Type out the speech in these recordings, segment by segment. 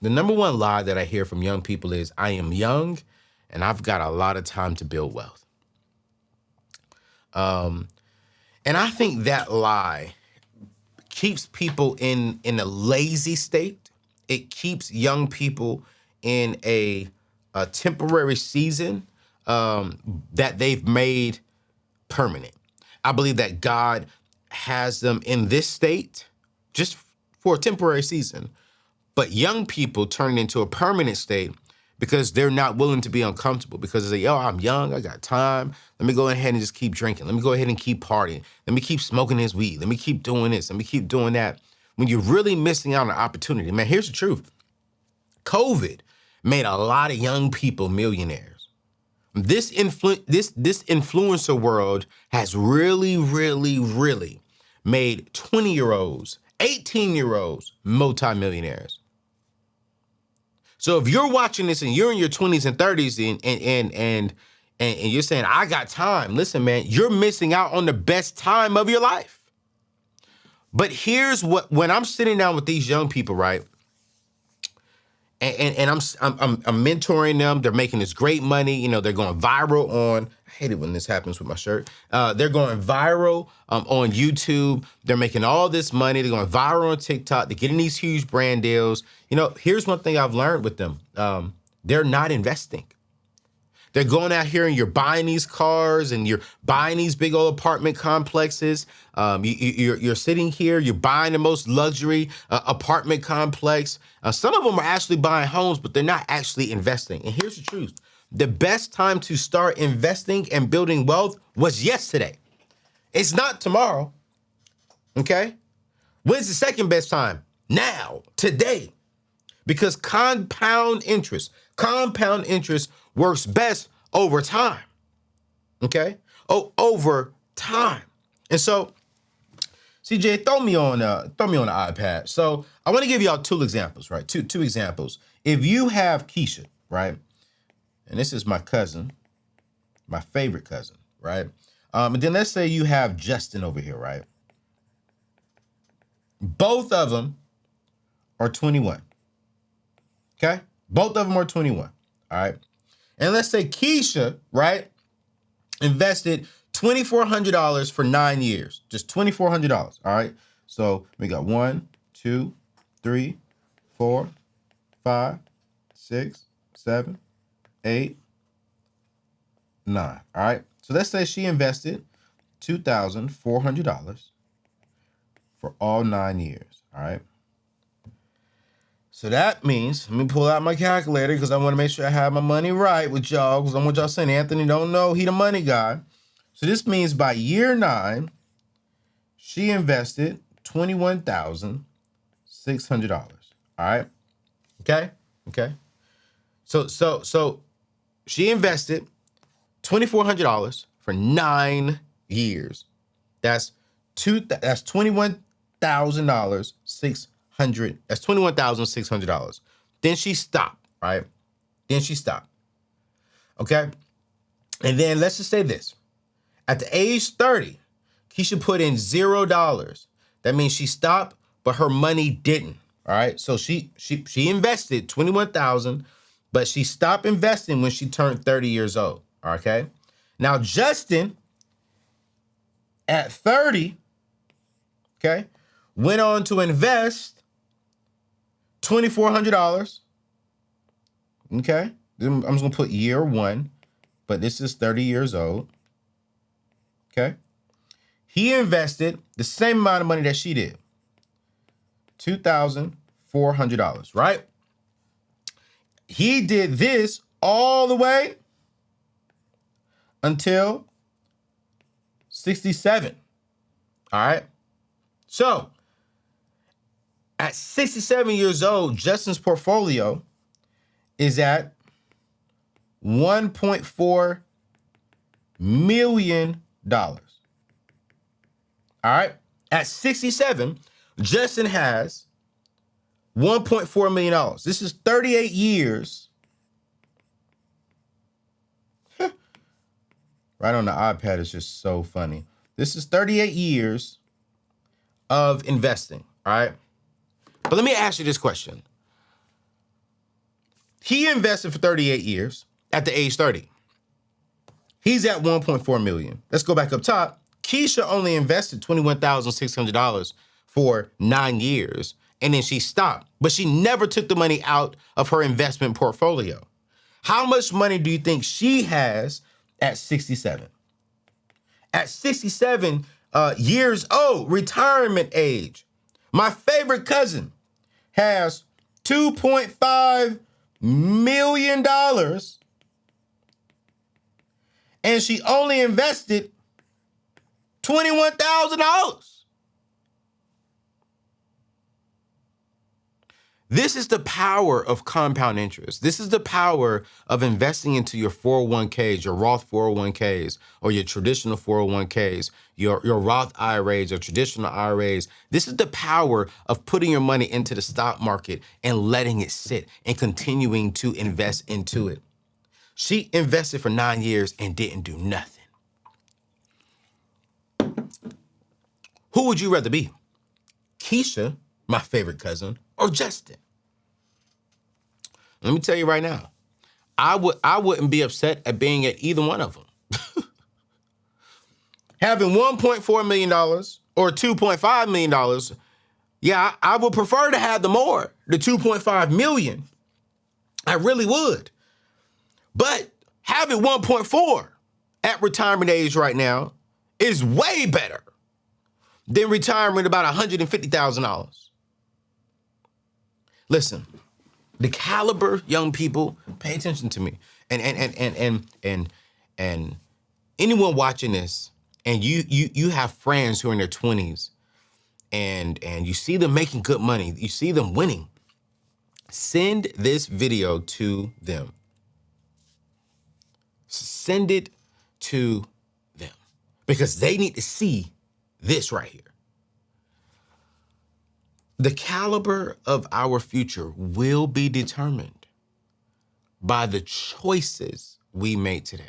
The number one lie that I hear from young people is, I am young and I've got a lot of time to build wealth. And I think that lie keeps people in a lazy state. It keeps young people in a temporary season that they've made permanent. I believe that God has them in this state just for a temporary season, but young people turn it into a permanent state because they're not willing to be uncomfortable, because they say, oh, I'm young, I got time. Let me go ahead and just keep drinking. Let me go ahead and keep partying. Let me keep smoking this weed. Let me keep doing this. Let me keep doing that. When you're really missing out on an opportunity. Man, here's the truth. COVID made a lot of young people millionaires. This influencer world has really, really, really made 20-year-olds, 18-year-olds multimillionaires. So if you're watching this and you're in your 20s and 30s and you're saying, I got time, listen, man, you're missing out on the best time of your life. But here's what, when I'm sitting down with these young people, right? And I'm mentoring them. They're making this great money. You know, they're going viral on, I hate it when this happens with my shirt. They're going viral on YouTube. They're making all this money. They're going viral on TikTok. They're getting these huge brand deals. You know, here's one thing I've learned with them. They're not investing. They're going out here and you're buying these cars and you're buying these big old apartment complexes. You're sitting here, you're buying the most luxury apartment complex. Some of them are actually buying homes, but they're not actually investing. And here's the truth. The best time to start investing and building wealth was yesterday. It's not tomorrow, okay? When's the second best time? Now, today. Because compound interest works best over time, okay? Oh, over time. And so, CJ, throw me on the iPad. So I want to give y'all two examples, right? Two examples. If you have Keisha, right? And this is my cousin, my favorite cousin, right? And then let's say you have Justin over here, right? Both of them are 21. Okay? Both of them are 21. All right. And let's say Keisha, right, invested $2,400 for 9 years. Just $2,400. All right. So we got 1, 2, 3, 4, 5, 6, 7, 8, 9. All right. So let's say she invested $2,400 for all 9 years. All right. So that means, let me pull out my calculator because I want to make sure I have my money right with y'all, because I want y'all saying Anthony don't know he the money guy. So this means by year 9, she invested $21,600. All right. Okay. Okay. So she invested $2,400 for 9 years. That's $21,600. That's $21,600. Then she stopped, right? Then she stopped. Okay. And then let's just say this. At the age 30, Keisha put in $0. That means she stopped, but her money didn't. All right. So she invested $21,000, but she stopped investing when she turned 30 years old. Okay. Now Justin, at 30, okay, went on to invest $2,400. Okay. I'm just going to put year 1, but this is 30 years old. Okay. He invested the same amount of money that she did. $2,400, right? He did this all the way until 67. All right. So at 67 years old, Justin's portfolio is at $1.4 million. All right. At 67, Justin has $1.4 million. This is 38 years. Right on the iPad is just so funny. This is 38 years of investing. All right. But let me ask you this question. He invested for 38 years at the age 30. He's at 1.4 million. Let's go back up top. Keisha only invested $21,600 for 9 years, and then she stopped. But she never took the money out of her investment portfolio. How much money do you think she has at 67? At 67 years old, retirement age. My favorite cousin has $2.5 million, and she only invested $21,000. This is the power of compound interest. This is the power of investing into your 401ks, your Roth 401ks, or your traditional 401ks, your Roth IRAs or traditional IRAs. This is the power of putting your money into the stock market and letting it sit and continuing to invest into it. She invested for 9 years and didn't do nothing. Who would you rather be? Keisha, my favorite cousin, or Justin? Let me tell you right now, I wouldn't be upset at being at either one of them. Having $1.4 million or $2.5 million, yeah, I would prefer to have the $2.5 million. I really would. But having 1.4 at retirement age right now is way better than retiring with about $150,000. Listen, the caliber, young people, pay attention to me. And anyone watching this, and you have friends who are in their 20s, and you see them making good money, you see them winning, send this video to them. Send it to them because they need to see this right here. The caliber of our future will be determined by the choices we make today.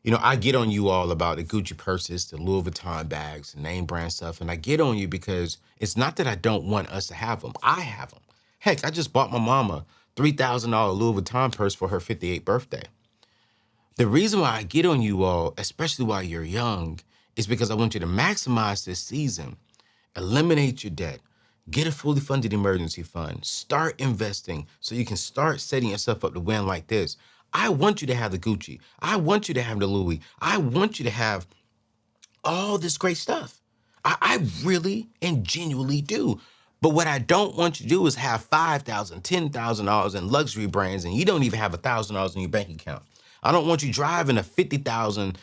You know, I get on you all about the Gucci purses, the Louis Vuitton bags, the name brand stuff, and I get on you because it's not that I don't want us to have them. I have them. Heck, I just bought my mama $3,000 Louis Vuitton purse for her 58th birthday. The reason why I get on you all, especially while you're young, is because I want you to maximize this season, eliminate your debt, get a fully funded emergency fund, start investing so you can start setting yourself up to win like this. I want you to have the Gucci. I want you to have the Louis. I want you to have all this great stuff. I really and genuinely do. But what I don't want you to do is have $5,000, $10,000 in luxury brands and you don't even have $1,000 in your bank account. I don't want you driving a $50,000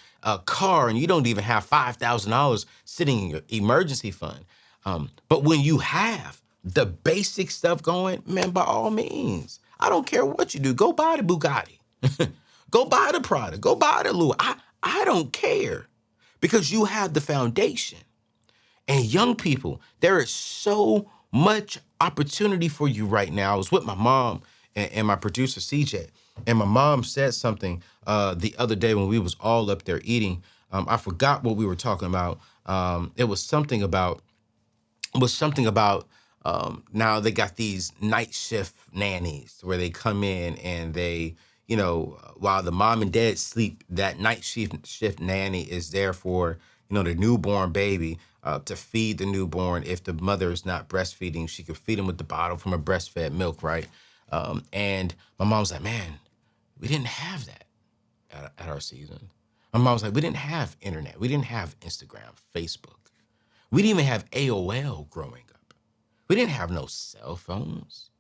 car and you don't even have $5,000 sitting in your emergency fund. But when you have the basic stuff going, man, by all means, I don't care what you do. Go buy the Bugatti. Go buy the Prada. Go buy the Louis. I don't care because you have the foundation. And young people, there is so much opportunity for you right now. I was with my mom and my producer, CJ, and my mom said something the other day when we was all up there eating. I forgot what we were talking about. It was something about now they got these night shift nannies where they come in and they, you know, while the mom and dad sleep, that night shift nanny is there for, you know, the newborn baby to feed the newborn. If the mother is not breastfeeding, she could feed him with the bottle from a breastfed milk, right? And my mom's like, man, we didn't have that at our season. My mom was like, we didn't have internet. We didn't have Instagram, Facebook. We didn't even have AOL growing up. We didn't have no cell phones.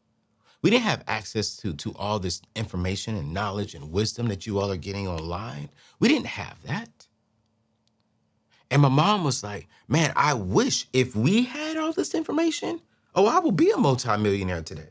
We didn't have access to all this information and knowledge and wisdom that you all are getting online. We didn't have that. And my mom was like, man, I wish if we had all this information, I would be a multimillionaire today.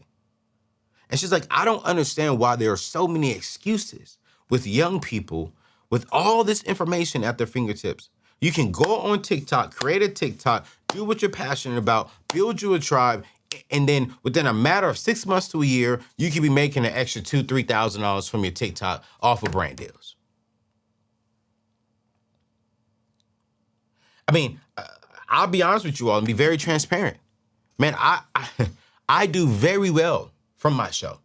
And she's like, I don't understand why there are so many excuses with young people with all this information at their fingertips. You can go on TikTok, create a TikTok, do what you're passionate about, build you a tribe, and then within a matter of 6 months to a year, you can be making an extra $2,000, $3,000 from your TikTok off of brand deals. I mean, I'll be honest with you all and be very transparent. Man, I do very well from my show.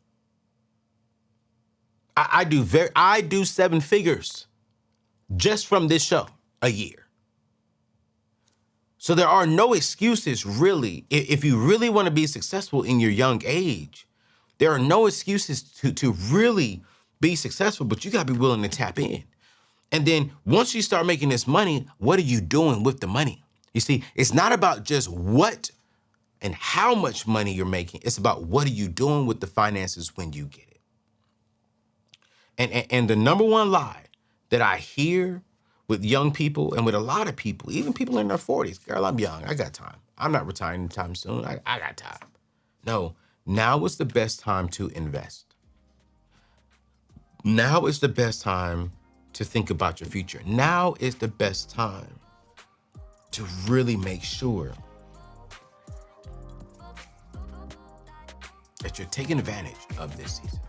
I do 7 figures just from this show a year. So there are no excuses, really. If you really want to be successful in your young age, there are no excuses to really be successful, but you got to be willing to tap in. And then once you start making this money, what are you doing with the money? You see, it's not about just what and how much money you're making. It's about what are you doing with the finances when you get it. And the number one lie that I hear with young people and with a lot of people, even people in their 40s, girl, I'm young, I got time. I'm not retiring anytime soon, I got time. No, now is the best time to invest. Now is the best time to think about your future. Now is the best time to really make sure that you're taking advantage of this season.